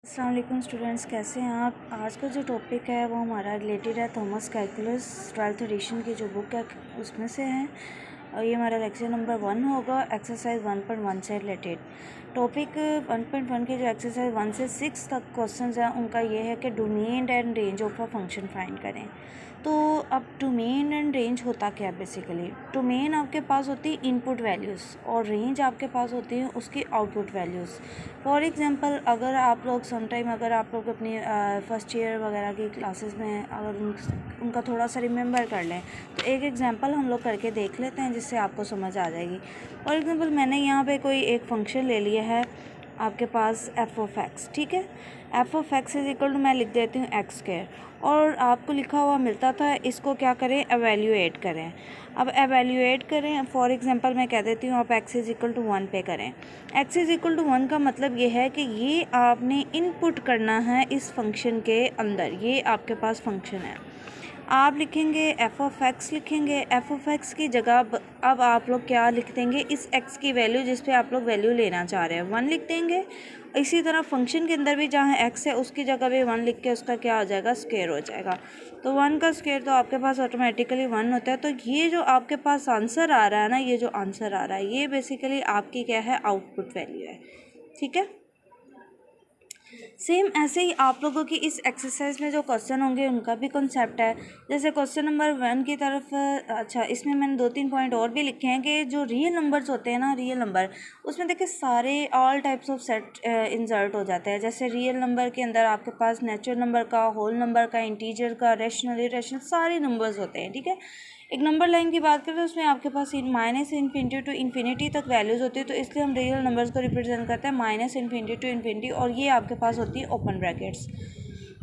अस्सलाम वालेकुम स्टूडेंट्स, कैसे हैं आप। आज का जो टॉपिक है वो हमारा रिलेटेड है थॉमस कैलकुलस 12th एडिशन की जो बुक है उसमें से है। और ये हमारा लेक्चर नंबर 1 होगा, एक्सरसाइज 1.1 से रिलेटेड। टॉपिक 1.1 के जो एक्सरसाइज 1 से 6 तक क्वेश्चंस हैं उनका ये है कि domain and range of a function find करें। तो अब डोमेन एंड रेंज होता क्या है बेसिकली। डोमेन आपके पास होती है इनपुट वैल्यूज़ और रेंज आपके पास होती है उसकी आउटपुट वैल्यूज़। फॉर एग्जांपल अगर आप लोग समटाइम अगर आप लोग अपनी फर्स्ट ईयर वगैरह की क्लासेस में अगर उनका थोड़ा सा रिमेंबर कर लें तो एक एग्जांपल हम लोग करके देख लेते हैं जिससे आपको समझ आ जाएगी। फॉर एग्जांपल मैंने यहाँ पे कोई एक फंक्शन ले लिया है आपके पास एफ ऑफ एक्स, ठीक है। F of X is equal to मैं लिख देती हूँ एक्स स्क्वायर और आपको लिखा हुआ मिलता था, इसको क्या करें एवेल्यूएट करें। अब एवेल्यूएट करें, फॉर एग्जांपल मैं कह देती हूँ आप एक्स इज इक्वल टू 1 पे करें। एक्स इज इक्वल टू 1 का मतलब ये है कि ये आपने इनपुट करना है इस फंक्शन के अंदर, ये आपके पास फंक्शन है। आप लिखेंगे एफ ऑफ एक्स, लिखेंगे एफ ऑफ एक्स की जगह अब आप लोग क्या लिख देंगे, इस एक्स की वैल्यू जिस पे आप लोग वैल्यू लेना चाह रहे हैं 1 लिख देंगे। इसी तरह फंक्शन के अंदर भी जहाँ एक्स है उसकी जगह भी 1 लिख के उसका क्या हो जाएगा स्क्वायर हो जाएगा। तो 1 का स्क्वायर तो आपके पास ऑटोमेटिकली 1 होता है। तो ये जो आपके पास आंसर आ रहा है ना, ये जो आंसर आ रहा है ये बेसिकली आपकी क्या है आउटपुट वैल्यू है, ठीक है। सेम ऐसे ही आप लोगों की इस एक्सरसाइज में जो क्वेश्चन होंगे उनका भी कॉन्सेप्ट है। जैसे क्वेश्चन नंबर 1 की तरफ अच्छा इसमें मैंने 2-3 पॉइंट और भी लिखे हैं कि जो रियल नंबर्स होते हैं ना, रियल नंबर उसमें देखिए सारे all types of set insert हो जाते हैं। जैसे रियल नंबर के अंदर आपके पास नेचुरल नंबर का, होल नंबर का, इंटीजर का, रैशनल, इरेशनल सारे नंबर्स होते हैं, ठीक है। एक नंबर लाइन की बात करें तो उसमें आपके पास माइनस इन्फिनिटी टू इन्फिनिटी तक वैल्यूज़ होती है, तो इसलिए हम रियल नंबर्स को रिप्रेजेंट करते हैं माइनस इन्फिनिटी टू इन्फिनिटी, और ये आपके पास होती है ओपन ब्रैकेट्स।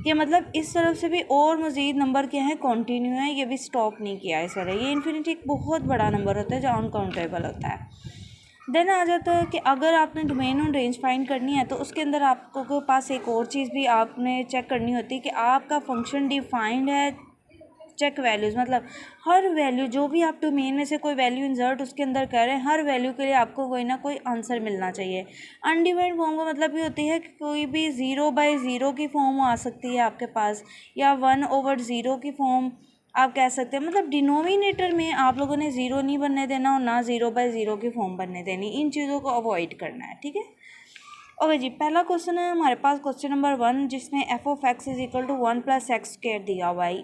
ये मतलब इस तरफ से भी और मज़ीद नंबर क्या है कॉन्टीन्यू है, ये भी स्टॉप नहीं किया इस तरह। ये इन्फिनिटी एक बहुत बड़ा नंबर होता है जो अनकाउंटेबल होता है। देन आ जाता है कि अगर आपने डोमेन और रेंज फाइंड करनी है तो उसके अंदर आपको पास एक और चीज़ भी आपने चेक करनी होती है कि आपका फंक्शन डिफाइंड है चेक वैल्यूज़, मतलब हर वैल्यू जो भी आप डोमेन में से कोई वैल्यू इंसर्ट उसके अंदर कर रहे हैं, हर वैल्यू के लिए आपको कोई ना कोई आंसर मिलना चाहिए। अनडिफाइंड फॉर्म का मतलब ये होती है कि कोई भी 0/0 की फॉर्म आ सकती है आपके पास, या 1/0 की फॉर्म आप कह सकते हैं। मतलब डिनोमिनेटर में आप लोगों ने 0 नहीं बनने देना और ना 0/0 की फॉर्म बनने देनी, इन चीज़ों को अवॉइड करना है, ठीक है। ओके जी, पहला क्वेश्चन है हमारे पास क्वेश्चन नंबर 1 जिसमें F of X is equal to 1 + X square दिया हुआ है,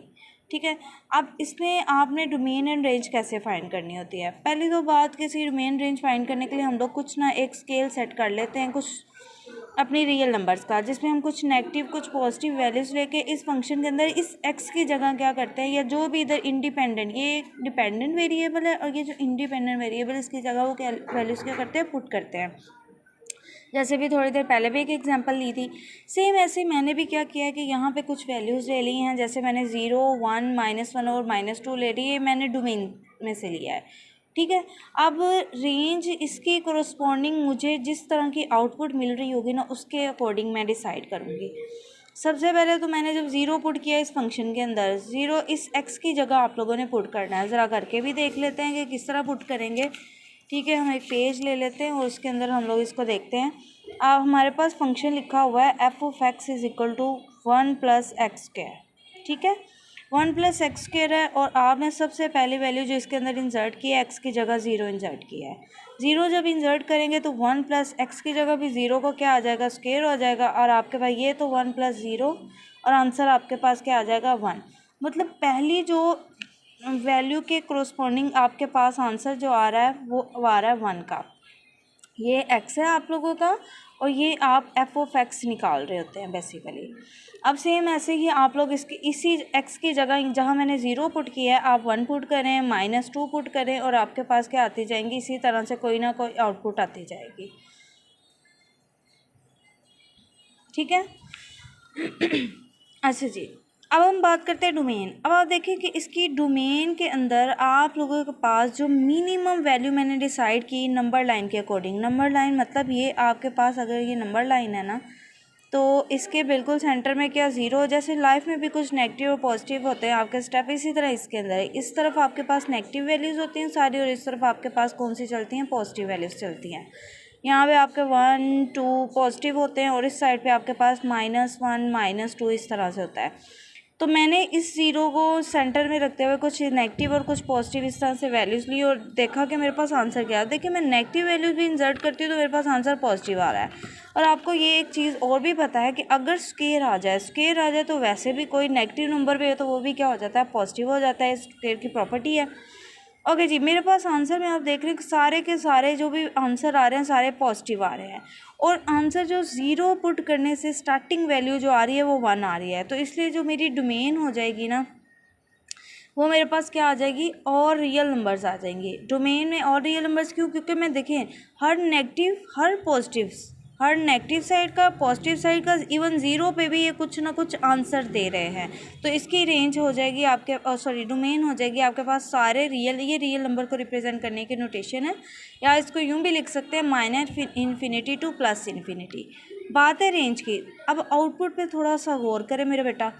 ठीक है। अब इसमें आपने डोमेन एंड रेंज कैसे फाइंड करनी होती है। पहली तो बात किसी डोमेन रेंज फाइंड करने के लिए हम लोग कुछ ना एक स्केल सेट कर लेते हैं कुछ अपनी रियल नंबर्स का, जिसमें हम कुछ नेगेटिव कुछ पॉजिटिव वैल्यूज़ लेके इस फंक्शन के अंदर इस एक्स की जगह क्या करते हैं, या जो भी इधर इंडिपेंडेंट, ये डिपेंडेंट वेरिएबल है और ये जो इंडिपेंडेंट वेरिएबल इसकी जगह वो क्या वैल्यूज़ क्या करते हैं पुट करते हैं। जैसे भी थोड़ी देर पहले भी एक एग्जांपल ली थी, सेम ऐसे मैंने भी क्या किया है कि यहाँ पे कुछ वैल्यूज़ ले ली हैं। जैसे मैंने 0, 1, -1 और -2 ले रही है, मैंने डोमेन में से लिया है, ठीक है। अब रेंज इसकी कोरस्पॉन्डिंग मुझे जिस तरह की आउटपुट मिल रही होगी ना उसके अकॉर्डिंग मैं डिसाइड करूँगी। सबसे पहले तो मैंने जब 0 पुट किया इस फंक्शन के अंदर, 0 इस x की जगह आप लोगों ने पुट करना है। ज़रा करके भी देख लेते हैं कि किस तरह पुट करेंगे, ठीक है। हम एक पेज ले लेते हैं और उसके अंदर हम लोग इसको देखते हैं। अब हमारे पास फंक्शन लिखा हुआ है F of X is equal to 1 + X square, ठीक है। 1 + एक्स स्क्वायर है और आपने सबसे पहली वैल्यू जो इसके अंदर इंसर्ट की है एक्स की जगह 0 इंसर्ट किया है। 0 जब इंसर्ट करेंगे तो 1 + एक्स की जगह भी 0 को क्या आ जाएगा स्क्वायर हो जाएगा, और आपके पास ये तो 1 + 0 और आंसर आपके पास क्या आ जाएगा 1। मतलब पहली जो वैल्यू के कोरस्पॉन्डिंग आपके पास आंसर जो आ रहा है वो आ रहा है 1 का। ये x है आप लोगों का और ये आप एफ ऑफ एक्स निकाल रहे होते हैं बेसिकली। अब सेम ऐसे ही आप लोग इसकी इसी x की जगह जहाँ मैंने 0 पुट किया है आप 1 पुट करें, -2 पुट करें और आपके पास क्या आती जाएंगी, इसी तरह से कोई ना कोई आउटपुट आती जाएगी, ठीक है। अच्छा जी, अब हम बात करते हैं डोमेन। अब आप देखें कि इसकी डोमेन के अंदर आप लोगों के पास जो मिनिमम वैल्यू मैंने डिसाइड की नंबर लाइन के अकॉर्डिंग, नंबर लाइन मतलब ये आपके पास अगर ये नंबर लाइन है ना तो इसके बिल्कुल सेंटर में क्या 0, जैसे लाइफ में भी कुछ नेगेटिव और पॉजिटिव होते हैं आपके स्टेप, इसी तरह इसके अंदर है। इस तरफ आपके पास नेगेटिव वैल्यूज़ होती हैं सारी और इस तरफ आपके पास कौन सी चलती हैं पॉजिटिव वैल्यूज़ चलती हैं। यहाँ पे आपके 1 2 पॉजिटिव होते हैं और इस साइड पे आपके पास -1 -2 इस तरह से होता है। तो मैंने इस ज़ीरो को सेंटर में रखते हुए कुछ नेगेटिव और कुछ पॉजिटिव इस तरह से वैल्यूज़ ली और देखा कि मेरे पास आंसर क्या है। देखिए मैं नेगेटिव वैल्यूज़ भी इंसर्ट करती हूँ तो मेरे पास आंसर पॉजिटिव आ रहा है। और आपको ये एक चीज़ और भी पता है कि अगर स्केयर आ जाए तो वैसे भी कोई नेगेटिव नंबर पे हो तो वो भी क्या हो जाता है, पॉजिटिव हो जाता है। स्केयर की प्रॉपर्टी है। ओके जी, मेरे पास आंसर में आप देख रहे हैं सारे के सारे जो भी आंसर आ रहे हैं सारे पॉजिटिव आ रहे हैं और आंसर जो ज़ीरो पुट करने से स्टार्टिंग वैल्यू जो आ रही है वो 1 आ रही है। तो इसलिए जो मेरी डोमेन हो जाएगी ना वो मेरे पास क्या आ जाएगी, और रियल नंबर्स आ जाएंगे डोमेन में। और रियल नंबर्स क्यों? क्योंकि मैं देखें हर नेगेटिव साइड का, पॉजिटिव साइड का, इवन ज़ीरो पे भी ये कुछ ना कुछ आंसर दे रहे हैं। तो इसकी रेंज हो जाएगी आपके डोमेन हो जाएगी आपके पास सारे रियल। ये रियल नंबर को रिप्रेजेंट करने की नोटेशन है, या इसको यूँ भी लिख सकते हैं -इन्फिनिटी टू +इन्फिनिटी। बात है रेंज की। अब आउटपुट पे थोड़ा सा गौर करें मेरे बेटा।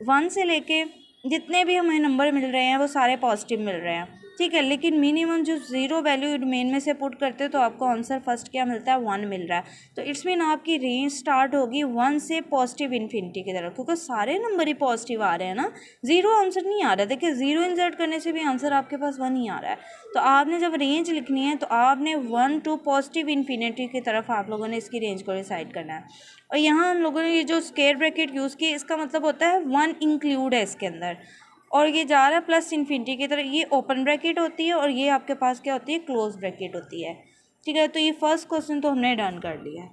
1 से लेके जितने भी हमें नंबर मिल रहे हैं वो सारे पॉजिटिव मिल रहे हैं, ठीक है। लेकिन मिनिमम जो ज़ीरो वैल्यू डोमेन में से पुट करते हो तो आपको आंसर फर्स्ट क्या मिलता है, 1 मिल रहा है। तो इट्स मीन आपकी रेंज स्टार्ट होगी 1 से पॉजिटिव इन्फिनिटी की तरफ, क्योंकि सारे नंबर ही पॉजिटिव आ रहे हैं ना, ज़ीरो आंसर नहीं आ रहा है। देखिए ज़ीरो इंसर्ट करने से भी आंसर आपके पास 1 ही आ रहा है। तो आपने जब रेंज लिखनी है तो आपने 1 टू पॉजिटिव इन्फिनिटी की तरफ आप लोगों ने इसकी रेंज को डिसाइड करना है। और यहाँ हम लोगों ने ये जो स्क्वायर ब्रैकेट यूज़ की इसका मतलब होता है 1 इंक्लूड है इसके अंदर, और ये जा रहा है +इन्फिनिटी की तरह। ये ओपन ब्रैकेट होती है और ये आपके पास क्या होती है, क्लोज ब्रैकेट होती है, ठीक है। तो ये फर्स्ट क्वेश्चन तो हमने डन कर लिया है।